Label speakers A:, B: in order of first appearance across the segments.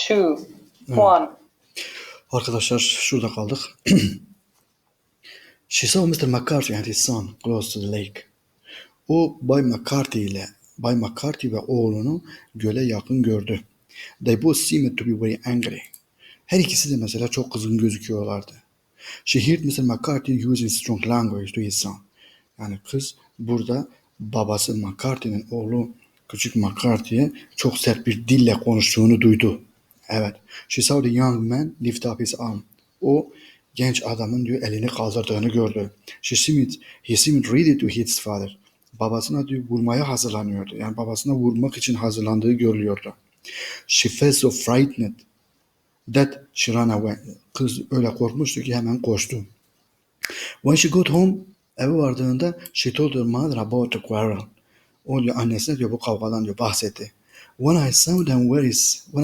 A: two,
B: Evet.
A: one.
B: Arkadaşlar şurada kaldık. She saw Mr. McCarthy and his son close to the lake. O Bay McCarthy ve oğlunu göle yakın gördü. They both seemed to be very angry. Her ikisi de mesela çok kızgın gözüküyorlardı. She heard Mr. McCarthy using strong language to his son. Yani kız burada babası McCarthy'nin oğlu küçük McCarthy'ye çok sert bir dille konuştuğunu duydu. Evet. She saw the young man lift up his arm. O genç adamın diyor elini kaldırdığını gördü. He seemed ready to hit his father. Babasına diyor vurmaya hazırlanıyordu. Yani babasına vurmak için hazırlandığı görülüyordu. She felt so frightened that she ran away. Kız öyle korkmuştu ki hemen koştu. When she got home, eve vardığında she told her mother about the quarrel. O diyor annesine diyor bu kavgadan diyor bahsetti. When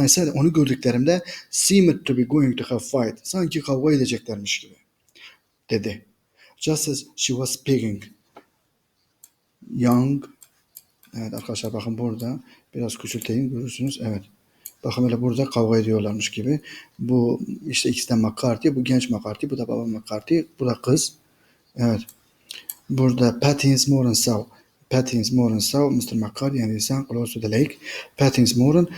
B: I said onu gördüklerimde seemed to be going to have fight. Sanki kavga edeceklermiş gibi dedi. Just as she was speaking. Young. Evet arkadaşlar bakın burada biraz küçülteyim görürsünüz. Evet. Bakın öyle burada kavga ediyorlarmış gibi. Bu işte ikisi de McCarthy. Bu genç McCarthy. Bu da baba McCarthy. Bu da kız. Evet. Burada Patty's Moran saw Mr. McCarthy and his son close to the lake. Patty's Moran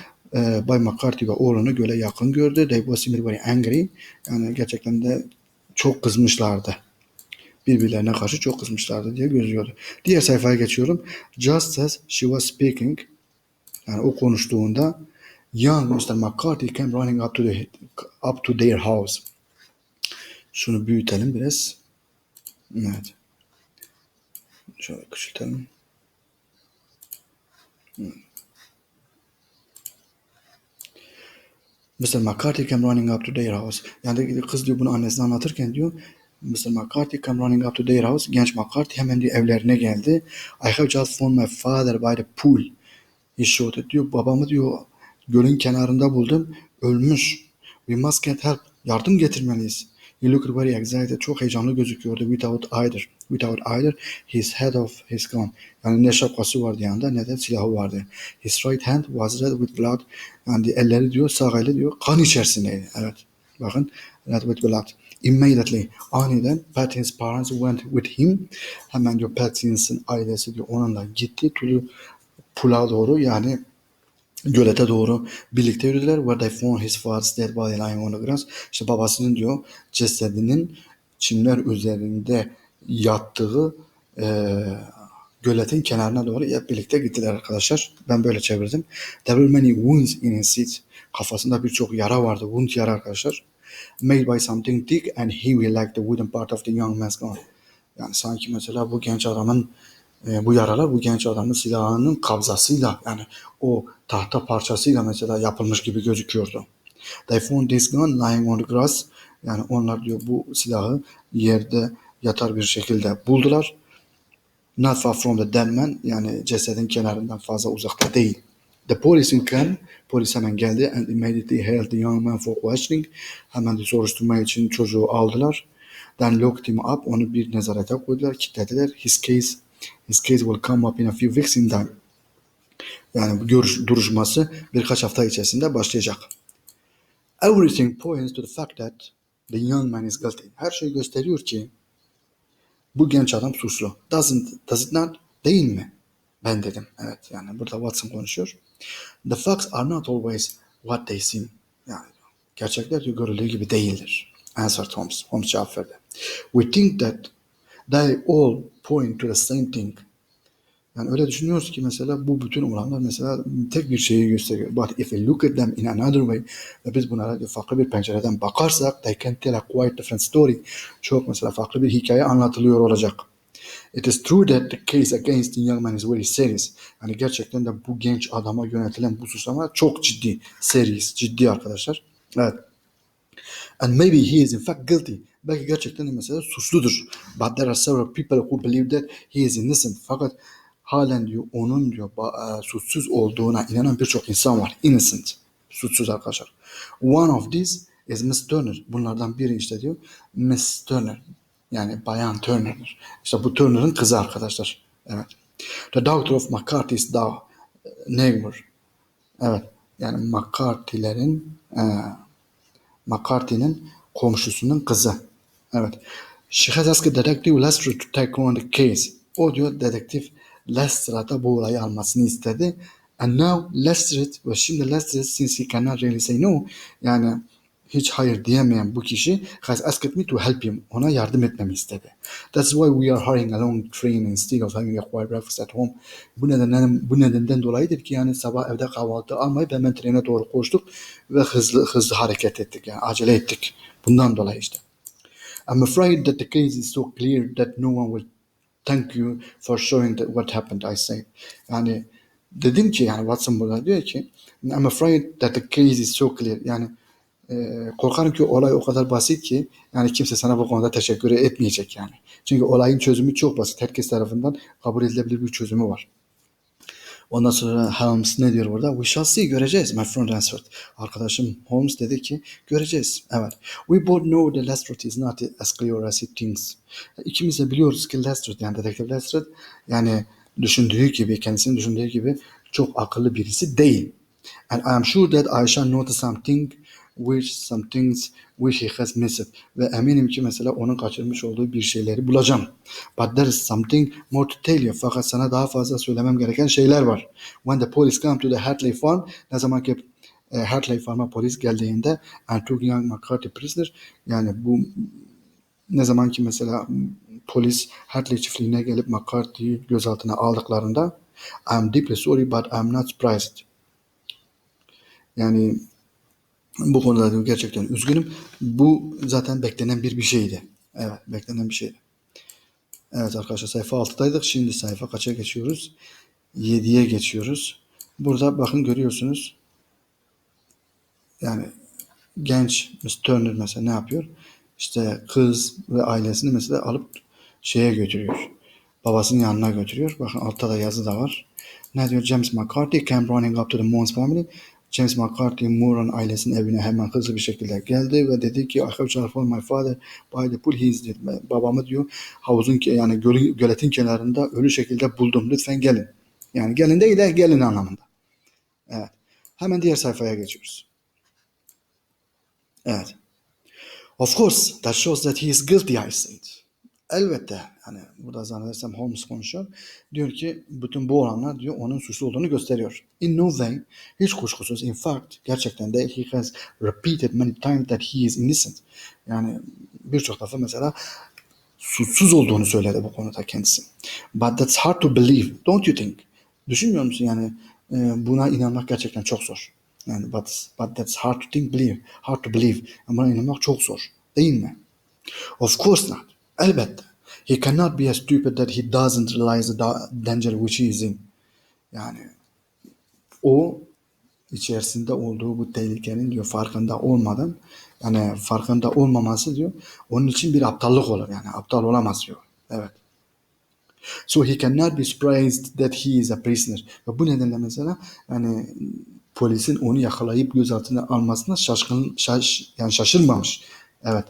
B: Bay McCarthy ve oğlunu göle yakın gördü. They both seemed very angry. Yani gerçekten de çok kızmışlardı. Birbirlerine karşı çok kızmışlardı diye gözüyordu. Diğer sayfaya geçiyorum. Just as she was speaking, yani o konuştuğunda young Mr. McCarthy came running up to their house. Şunu büyütelim biraz. Evet. Şöyle küçültelim. Mr. McCarthy came running up to their house. Yani kız diyor bunu annesine anlatırken diyor Mr. McCarthy came running up to their house. Genç McCarthy hemen diyor evlerine geldi. I have just found my father by the pool. He shouted diyor babamı diyor gölün kenarında buldum. Ölmüş. We must get help. Yardım getirmeliyiz. He looked very excited. Çok heyecanlı gözüküyordu. Without either his head of his gun. Yani ne şapkası vardı yanında ne de silahı vardı. His right hand was red with blood. Yani elleri diyor sağ eli diyor kan içerisindeydi. Evet. Bakın red with blood. Immediately aniden Pattinson's parents went with him. Hemen diyor Pattinson'ın ailesi diyor onunla gitti. Pula doğru yani gölete doğru birlikte yürüdüler. Where they found his father's dead body lying on the grass. İşte babasının diyor cesedinin çimler üzerinde yattığı göletin kenarına doğru hep birlikte gittiler arkadaşlar. Ben böyle çevirdim. There were many wounds in his head. Kafasında birçok yara vardı. Wound yara arkadaşlar. Made by something thick and heavy like the wooden part of the young man's gun. Yani sanki mesela bu genç adamın bu yaralar bu genç adamın silahının kabzasıyla yani o tahta parçasıyla mesela yapılmış gibi gözüküyordu. They found this gun lying on the grass. Yani onlar diyor bu silahı yerde yatar bir şekilde buldular. Not far from the dead man yani cesedin kenarından fazla uzakta değil. The police came. Polis hemen geldi and immediately held the young man for questioning. Hemen de soruşturma için çocuğu aldılar. Then locked him up. Onu bir nezarete koydular, kilitlediler. His case will come up in a few weeks in time. Yani bu duruşması birkaç hafta içerisinde başlayacak. Everything points to the fact that the young man is guilty. Her şey gösteriyor ki bu genç adam suçlu. Does it not? Değil mi? Ben dedim. Evet yani burada Watson konuşuyor. The facts are not always what they seem. Yani gerçekler diyor görüldüğü gibi değildir. Answered Holmes. Holmes cevap verdi. We think that they all point to the same thing. Yani öyle düşünüyoruz ki mesela bu bütün olanlar mesela tek bir şeyi gösteriyor. But if we look at them in another way ve biz bunlara farklı bir pencereden bakarsak they can tell a quite different story. Çok mesela farklı bir hikaye anlatılıyor olacak. It is true that the case against the young man is very serious. Yani gerçekten de bu genç adama yönetilen bu suçlama çok ciddi. Ciddi arkadaşlar. Evet. And maybe he is in fact guilty. Belki gerçekten de mesela suçludur. But there are several people who believe that he is innocent. Fakat halen diyor onun diyor suçsuz olduğuna inanan birçok insan var. Innocent. Suçsuz arkadaşlar. One of these is Miss Turner. Bunlardan biri işte diyor Miss Turner. Yani Bayan Turner. İşte bu Turner'ın kızı arkadaşlar. Evet. The daughter of McCarthy's neighbor. Evet. Yani McCarthy'lerin McCarthy'nin komşusunun kızı. Evet. She has asked Detective Lester to take on the case. O diyor dedektif Lester'a bu olayı almasını istedi. And now Lester ve şimdi Lester since he cannot really say no, yani hiç hayır diyemeyen bu kişi has asked me to help him. Ona yardım etmemi istedi. That's why we are hurrying along the train instead of having a quiet breakfast at home. Bu nedenden dolayıdır ki yani sabah evde kahvaltı almayıp hemen trene doğru koştuk ve hızlı hareket ettik. Yani acele ettik. Bundan dolayı işte. I'm afraid that the case is so clear that no one will thank you for showing what happened, I say. Yani dedim ki yani Watson burada diyor ki I'm afraid that the case is so clear. Yani korkarım ki olay o kadar basit ki yani kimse sana bu konuda teşekkür etmeyecek yani. Çünkü olayın çözümü çok basit. Herkes tarafından kabul edilebilir bir çözümü var. Ondan sonra Holmes ne diyor burada? We shall see, göreceğiz. My friend answered. Arkadaşım Holmes dedi ki göreceğiz. Evet. We both know that Lestrade is not as clear as he thinks. İkimiz de biliyoruz ki Lestrade yani dedektif Lestrade yani kendisinin düşündüğü gibi çok akıllı birisi değil. And I am sure that I shall notice some things which he has missed. Ve eminim ki mesela onun kaçırmış olduğu bir şeyleri bulacağım. But there is something more to tell you. Fakat sana daha fazla söylemem gereken şeyler var. When the police come to the Hartley farm, ne zaman ki Hartley farm'a polis geldiğinde and took young McCarthy prisoner, yani bu ne zaman ki mesela polis Hartley çiftliğine gelip McCarthy'yi gözaltına aldıklarında I am deeply sorry but I am not surprised. Yani bu konuda gerçekten üzgünüm. Bu zaten beklenen bir şeydi. Evet, beklenen bir şeydi. Evet arkadaşlar sayfa 6'daydık. Şimdi sayfa kaça geçiyoruz? 7'ye geçiyoruz. Burada bakın görüyorsunuz. Yani genç Mr. Turner mesela ne yapıyor? İşte kız ve ailesini mesela alıp şeye götürüyor. Babasının yanına götürüyor. Bakın altta da yazı da var. Ne diyor? James McCarthy came running up to the Mons family. James McCarthy Moore'un ailesinin evine hemen hızlı bir şekilde geldi ve dedi ki I have just found my father by the pool. Babamı diyor havuzun yani göletin kenarında ölü şekilde buldum. Lütfen gelin. Yani gelin değil de gelin anlamında. Evet. Hemen diğer sayfaya geçiyoruz. Evet. Of course that shows that he is guilty, I said. Elbette yani burada zannedersem Holmes konuşuyor. Diyor ki bütün bu olanlar diyor onun suçlu olduğunu gösteriyor. In no way, hiç kuşkusuz. In fact, gerçekten de he has repeated many times that he is innocent. Yani birçok defa mesela suçsuz olduğunu söyledi bu konuda kendisi. But that's hard to believe, don't you think? Düşünmüyor musun yani buna inanmak gerçekten çok zor. Yani but that's hard to hard to believe. Yani buna inanmak çok zor, değil mi? Of course not. Elbette. He cannot be as stupid that he doesn't realize the danger which he is in. Yani o içerisinde olduğu bu tehlikenin diyor farkında olmadan yani farkında olmaması diyor onun için bir aptallık olur yani aptal olamaz diyor. Evet. So he cannot be surprised that he is a prisoner. Ve bu nedenle mesela yani polisin onu yakalayıp gözaltına almasına yani şaşırmamış. Evet.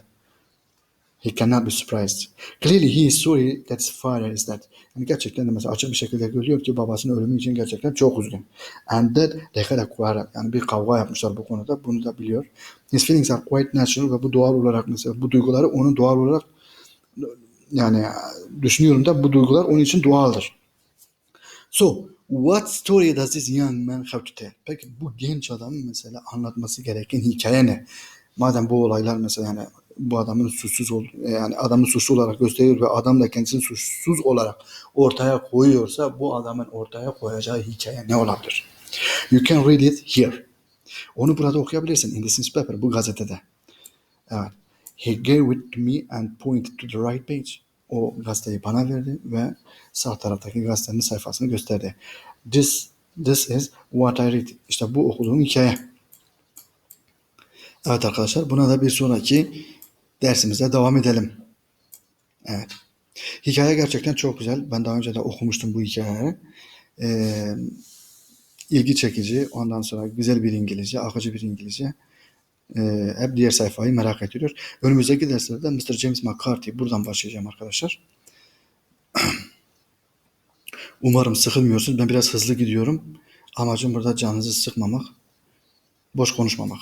B: He cannot be surprised. Clearly he is sorry that his father is dead. Yani gerçekten de mesela açık bir şekilde görüyor ki babasının ölümü için gerçekten çok üzgün. And that they had a quarrel. Yani bir kavga yapmışlar bu konuda. Bunu da biliyor. His feelings are quite natural ve bu doğal olarak mesela bu duyguları onun doğal olarak yani düşünüyorum da bu duygular onun için doğaldır. So, what story does this young man have to tell? Peki bu genç adamın mesela anlatması gereken hikaye ne? Madem bu olaylar mesela yani bu adamın yani adamı suçlu olarak gösteriyor ve adam da kendisini suçsuz olarak ortaya koyuyorsa bu adamın ortaya koyacağı hikaye ne olabilir? You can read it here. Onu burada okuyabilirsin in this newspaper, bu gazetede. Evet. He gave it to me and pointed to the right page. O gazeteyi bana verdi ve sağ taraftaki gazetenin sayfasını gösterdi. This is what I read. İşte bu okuduğum hikaye. Evet arkadaşlar, buna da bir sonraki dersimizde devam edelim. Evet. Hikaye gerçekten çok güzel. Ben daha önce de okumuştum bu hikayeleri. İlgi çekici, ondan sonra güzel bir İngilizce, akıcı bir İngilizce. Hep diğer sayfayı merak ediyor. Önümüzdeki derslerde Mr. James McCarthy buradan başlayacağım arkadaşlar. Umarım sıkılmıyorsunuz. Ben biraz hızlı gidiyorum. Amacım burada canınızı sıkmamak, boş konuşmamak.